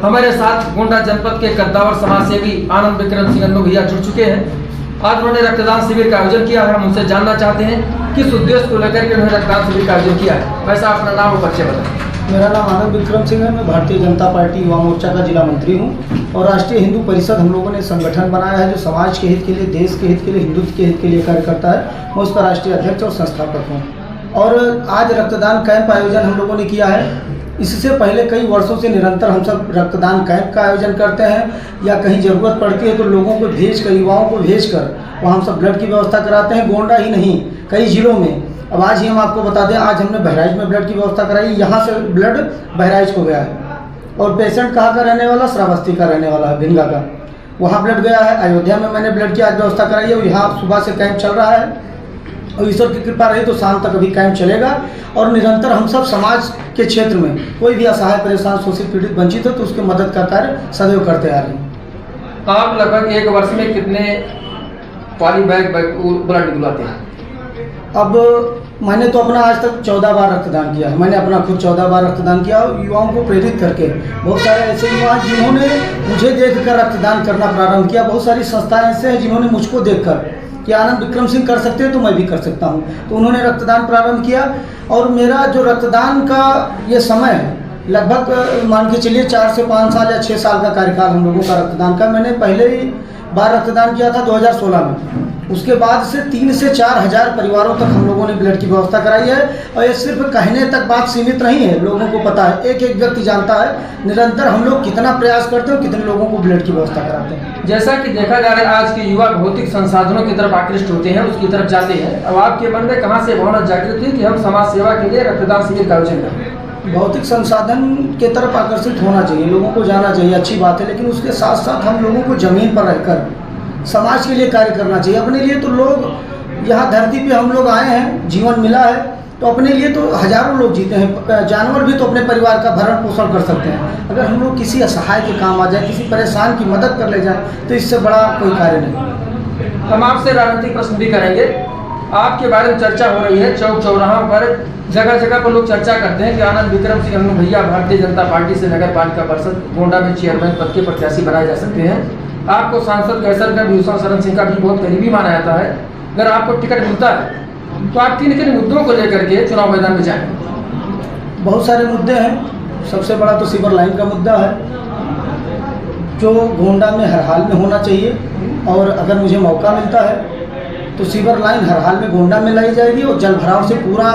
हमारे साथ गोंडा जनपद के कद्दावर समाजसेवी आनंद विक्रम सिंह अन्नू भैया जुड़ चुके हैं। आज उन्होंने रक्तदान शिविर का आयोजन किया है। हम उनसे जानना चाहते हैं किस उद्देश्य को लेकर के उन्होंने रक्तदान शिविर का आयोजन किया है। वैसा अपना नाम और परिचय बताएं। मेरा नाम आनंद विक्रम सिंह है। मैं भारतीय जनता पार्टी युवा मोर्चा का जिला मंत्री हूं और राष्ट्रीय हिंदू परिषद हम लोगों ने संगठन बनाया है जो समाज के हित के लिए, देश के हित के लिए, हिंदुत्व के हित के लिए कार्य करता है। मैं उसका राष्ट्रीय अध्यक्ष और संस्थापक हूँ। और आज रक्तदान कैंप आयोजन हम लोगों ने किया है। इससे पहले कई वर्षों से निरंतर हम सब रक्तदान कैंप का आयोजन करते हैं या कहीं ज़रूरत पड़ती है तो लोगों को भेजकर, युवाओं को भेजकर वहाँ हम सब ब्लड की व्यवस्था कराते हैं। गोंडा ही नहीं, कई जिलों में। अब आज ही हम आपको बता दें, आज हमने बहराइच में ब्लड की व्यवस्था कराई। यहाँ से ब्लड बहराइच को गया है और पेशेंट कहाँ का रहने वाला, श्रावस्ती का रहने वाला है, भिंगा का। वहाँ ब्लड गया है। अयोध्या में मैंने ब्लड की आज व्यवस्था कराई है। यहाँ सुबह से कैंप चल रहा है और ईश्वर की कृपा रही तो शाम तक अभी कैंप चलेगा। और निरंतर हम सब समाज के क्षेत्र में कोई भी असहाय, परेशान, शोषित, पीड़ित, वंचित हो तो उसकी मदद का कार्य सदैव करते आ रहे हैं। आप लगभग एक वर्ष में कितने पॉली बैग ब्लड निकलवाते हैं? अब मैंने तो अपना आज तक 14 बार रक्तदान किया है। मैंने अपना खुद 14 बार रक्तदान किया और युवाओं को प्रेरित करके। बहुत सारे ऐसे युवा जिन्होंने मुझे देखकर रक्तदान करना प्रारंभ किया। बहुत सारी संस्थाएं ऐसे हैं जिन्होंने मुझको देखकर कि आनंद विक्रम सिंह कर सकते हैं तो मैं भी कर सकता हूं, तो उन्होंने रक्तदान प्रारंभ किया। और मेरा जो रक्तदान का ये समय है, लगभग मान के चलिए 4 से 5 साल या 6 साल का कार्यकाल हम लोगों का रक्तदान का। मैंने पहले ही बार रक्तदान किया था 2016 में। उसके बाद से 3 से 4 हज़ार परिवारों तक हम लोगों ने ब्लड की व्यवस्था कराई है। और ये सिर्फ कहने तक बात सीमित नहीं है, लोगों को पता है, एक एक व्यक्ति जानता है निरंतर हम लोग कितना प्रयास करते हैं, कितने लोगों को ब्लड की व्यवस्था कराते हैं। जैसा कि देखा जा रहा है आज के युवा भौतिक संसाधनों की तरफ आकृष्ट होते हैं, उसकी तरफ जाते हैं। अब आपके मन में कहाँ से भावना जागृत हुई कि हम समाज सेवा के लिए रक्तदान शिविर का आयोजन करें? भौतिक संसाधन के तरफ आकर्षित होना चाहिए, लोगों को जाना चाहिए, अच्छी बात है। लेकिन उसके साथ साथ हम लोगों को जमीन पर रहकर समाज के लिए कार्य करना चाहिए। अपने लिए तो लोग यहाँ धरती पे हम लोग आए हैं, जीवन मिला है तो अपने लिए तो हजारों लोग जीते हैं। जानवर भी तो अपने परिवार का भरण पोषण कर सकते हैं। अगर हम लोग किसी असहाय के काम आ जाए, किसी परेशान की मदद कर ले जाए तो इससे बड़ा कोई कार्य नहीं। हम आपसे राजनीतिक प्रश्न भी करेंगे। आपके बारे में चर्चा हो रही है, चौक चौराहों पर जगह जगह पर लोग चर्चा करते हैं कि आनंद विक्रम सिंह अन्नू भैया भारतीय जनता पार्टी से नगर पालिका परिषद गोंडा में चेयरमैन पद के प्रत्याशी बनाए जा सकते हैं। आपको सांसद कैसर का भूषण शरण सिंह का भी बहुत करीबी माना जाता है। अगर आपको टिकट मिलता है तो आप किन किन मुद्दों को लेकर के चुनाव मैदान में जाएंगे? बहुत सारे मुद्दे हैं। सबसे बड़ा तो सीवर लाइन का मुद्दा है जो गोंडा में हर हाल में होना चाहिए। और अगर मुझे मौका मिलता है तो सीवर लाइन हर हाल में गोंडा में लाई जाएगी और जल भराव से पूरा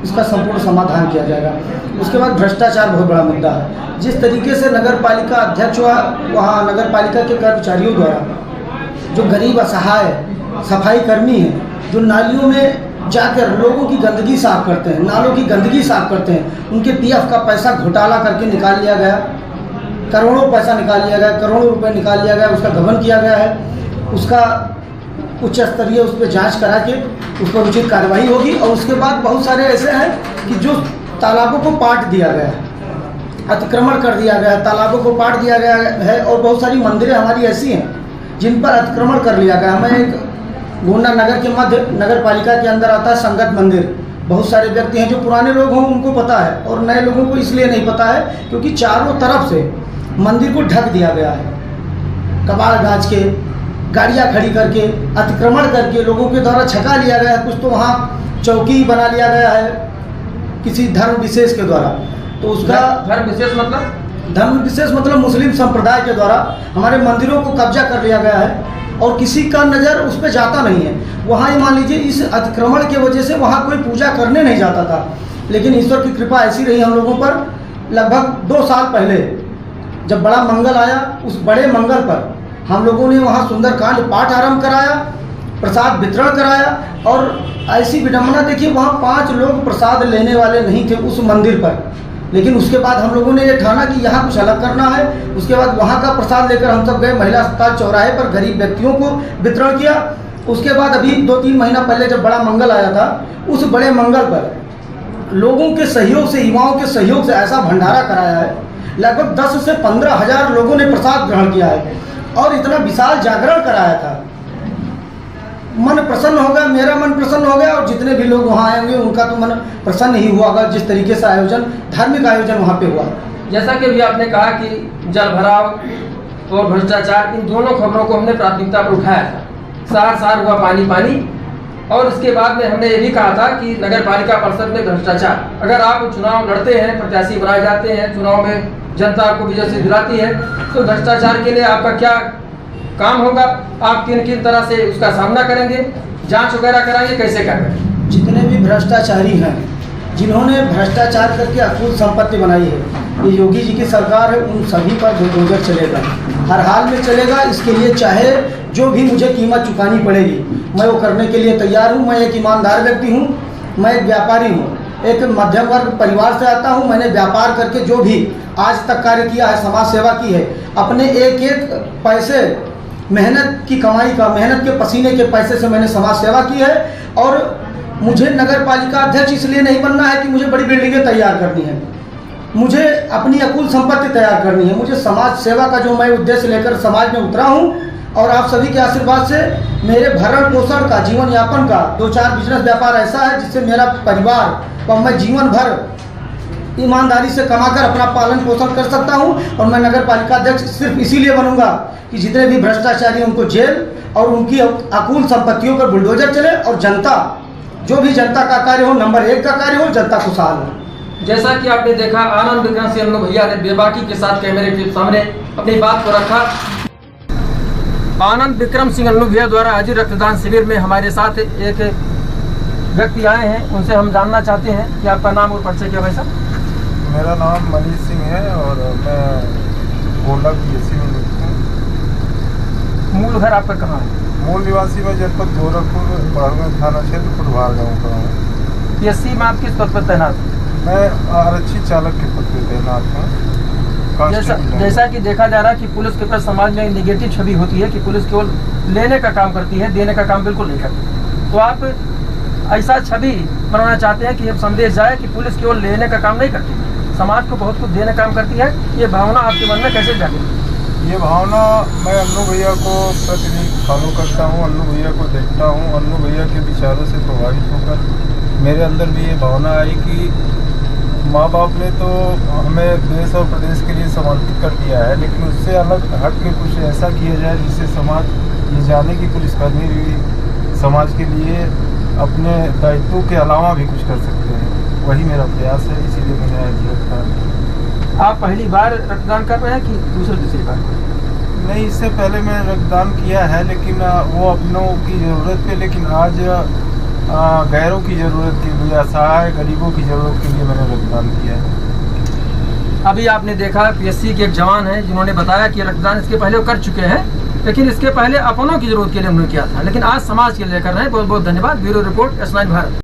इसका संपूर्ण समाधान किया जाएगा। उसके बाद भ्रष्टाचार बहुत बड़ा मुद्दा है। जिस तरीके से नगर पालिका अध्यक्ष वहाँ नगर पालिका के कर्मचारियों द्वारा जो गरीब असहाय सफाई कर्मी हैं, जो नालियों में जाकर लोगों की गंदगी साफ करते हैं, नालों की गंदगी साफ करते हैं, उनके पीएफ का पैसा घोटाला करके निकाल लिया गया। करोड़ों पैसा निकाल लिया गया, करोड़ों रुपए निकाल लिया गया, उसका गबन किया गया है। उसका उच्च स्तरीय उस पर जाँच करा के उस पर उचित कार्रवाई होगी। और उसके बाद बहुत सारे ऐसे हैं कि जो तालाबों को पाट दिया गया है, अतिक्रमण कर दिया गया है, तालाबों को पाट दिया गया है। और बहुत सारी मंदिरें हमारी ऐसी हैं जिन पर अतिक्रमण कर लिया गया। मैं एक गोंडा नगर के मध्य नगर पालिका के अंदर आता है संगत मंदिर। बहुत सारे व्यक्ति हैं जो पुराने लोग हों उनको पता है और नए लोगों को इसलिए नहीं पता है क्योंकि चारों तरफ से मंदिर को ढक दिया गया है, कबाड़ गाज के, गाड़ियाँ खड़ी करके, अतिक्रमण करके लोगों के द्वारा छका लिया गया है। कुछ तो वहाँ चौकी बना लिया गया है किसी धर्म विशेष के द्वारा। तो उसका धर्म विशेष मतलब मुस्लिम संप्रदाय के द्वारा हमारे मंदिरों को कब्जा कर लिया गया है और किसी का नज़र उस पर जाता नहीं है। वहाँ ही मान लीजिए इस अतिक्रमण की वजह से वहाँ कोई पूजा करने नहीं जाता था। लेकिन ईश्वर की कृपा ऐसी रही हम लोगों पर, लगभग 2 साल पहले जब बड़ा मंगल आया, उस बड़े मंगल पर हम लोगों ने वहाँ सुंदरकांड पाठ आरंभ कराया, प्रसाद वितरण कराया। और ऐसी विडम्बना देखिए, वहाँ 5 लोग प्रसाद लेने वाले नहीं थे उस मंदिर पर। लेकिन उसके बाद हम लोगों ने ये ठाना कि यहाँ कुछ अलग करना है। उसके बाद वहाँ का प्रसाद लेकर हम सब गए महिला अस्पताल चौराहे पर, गरीब व्यक्तियों को वितरण किया। उसके बाद अभी 2-3 महीना पहले जब बड़ा मंगल आया था, उस बड़े मंगल पर लोगों के सहयोग से, युवाओं के सहयोग से ऐसा भंडारा कराया है। लगभग 10 से 15 हज़ार लोगों ने प्रसाद ग्रहण किया है और इतना विशाल जागरण कराया था। मन प्रसन्न हो गया, मेरा मन प्रसन्न हो गया और जितने भी लोग वहाँ आएंगे उनका तो मन प्रसन्न ही हुआ होगा। जिस तरीके से आयोजन, धार्मिक आयोजन वहाँ पे हुआ, जैसा कि अभी आपने कहा कि जल भराव और भ्रष्टाचार, इन दोनों खबरों को हमने प्राथमिकता पर उठाया था। सार हुआ पानी पानी, और उसके बाद में हमने ये भी कहा था कि नगर पालिका परिषद में भ्रष्टाचार, अगर आप चुनाव लड़ते हैं, प्रत्याशी बनाए जाते हैं, चुनाव में जनता आपको विजय से दिलाती है, तो भ्रष्टाचार के लिए आपका क्या काम होगा, आप किन किन तरह से उसका सामना करेंगे, जांच वगैरह कराएंगे, कैसे करेंगे? जितने भी भ्रष्टाचारी हैं, जिन्होंने भ्रष्टाचार करके अकुल संपत्ति बनाई है, ये योगी जी की सरकार है, उन सभी पर बुलडोजर चलेगा, हर हाल में चलेगा। इसके लिए चाहे जो भी मुझे कीमत चुकानी पड़ेगी, मैं वो करने के लिए तैयार हूँ। मैं एक ईमानदार व्यक्ति हूँ, मैं एक व्यापारी हूँ, एक मध्यम वर्ग परिवार से आता हूँ। मैंने व्यापार करके जो भी आज तक कार्य किया है, समाज सेवा की है, अपने एक एक पैसे मेहनत की कमाई का, मेहनत के पसीने के पैसे से मैंने समाज सेवा की है। और मुझे नगर पालिका अध्यक्ष इसलिए नहीं बनना है कि मुझे बड़ी बिल्डिंगें तैयार करनी है, मुझे अपनी अकुल संपत्ति तैयार करनी है। मुझे समाज सेवा का जो मैं उद्देश्य लेकर समाज में उतरा हूँ, और आप सभी के आशीर्वाद से मेरे भरण पोषण का, जीवन यापन का 2-4 बिजनेस व्यापार ऐसा है जिससे मेरा परिवार और मैं जीवन भर ईमानदारी से कमाकर अपना पालन पोषण कर सकता हूं। और मैं नगर पालिका अध्यक्ष सिर्फ इसीलिए बनूंगा कि जितने भी भ्रष्टाचारी हैं उनको जेल और उनकी अकुल संपत्तियों पर बुलडोजर चले, और जनता, जो भी जनता का कार्य हो, नंबर 1 का कार्य हो, जनता खुशहाल हो। जैसा कि आपने देखा, आनंद विक्रम सिंह अन्नू भैया ने बेबाकी के साथ कैमरे के सामने अपनी बात को रखा। आनंद विक्रम सिंह अन्नू भैया द्वारा आयोजित रक्तदान शिविर में हमारे साथ एक व्यक्ति आए हैं, उनसे हम जानना चाहते हैं कि आपका नाम और परिचय क्या है? सर, मेरा नाम मनीष सिंह है और मैं गोंडा PSC में नियुक्त हूँ। मूल घर आपका कहाँ है? मूल निवासी में जनपद गोरखपुर, बड़हलगंज थाना क्षेत्र, फुटवार गाँव का हूँ। PSC में आप किस पद पर तैनात हैं? मैं आरक्षी चालक के पद पर तैनात हूँ। जैसा कि देखा जा रहा है कि पुलिस के प्रति समाज में नेगेटिव छवि होती है कि पुलिस केवल लेने का काम करती है, देने का काम बिल्कुल नहीं करती। तो आप ऐसा छवि बनाना चाहते हैं कि ये संदेश जाए कि पुलिस केवल लेने का काम नहीं करती, समाज को बहुत कुछ देने का काम करती है। ये भावना आपके मन में कैसे जागेगी? ये भावना मैं अन्नू भैया को प्रतिदिन फॉलो करता हूँ, अन्नू भैया को देखता हूँ। अन्नू भैया के विचारों से प्रभावित होकर मेरे अंदर भी ये भावना आई कि माँ बाप ने तो हमें देश और प्रदेश के लिए समर्पित कर दिया है, लेकिन उससे अलग हट के कुछ ऐसा किया जाए जिससे समाज ये जाने की पुलिसकर्मी भी समाज के लिए अपने दायित्वों के अलावा भी कुछ कर सकते हैं। वही मेरा प्रयास है, इसीलिए मैंने आज रक्तदान। आप पहली बार रक्तदान कर रहे हैं कि दूसरी बार? नहीं, इससे पहले मैंने रक्तदान किया है, लेकिन वो अपनों की ज़रूरत पे, लेकिन आज गैरों की ज़रूरत के लिए, असहाय गरीबों की ज़रूरत के लिए मैंने रक्तदान किया है। अभी आपने देखा PSC के एक जवान हैं जिन्होंने बताया कि रक्तदान इसके पहले वो कर चुके हैं, लेकिन इसके पहले अपनों की जरूरत के लिए उन्होंने किया था, लेकिन आज समाज के लिए कर रहे हैं। बहुत बहुत धन्यवाद। Bureau report S9 Bharat.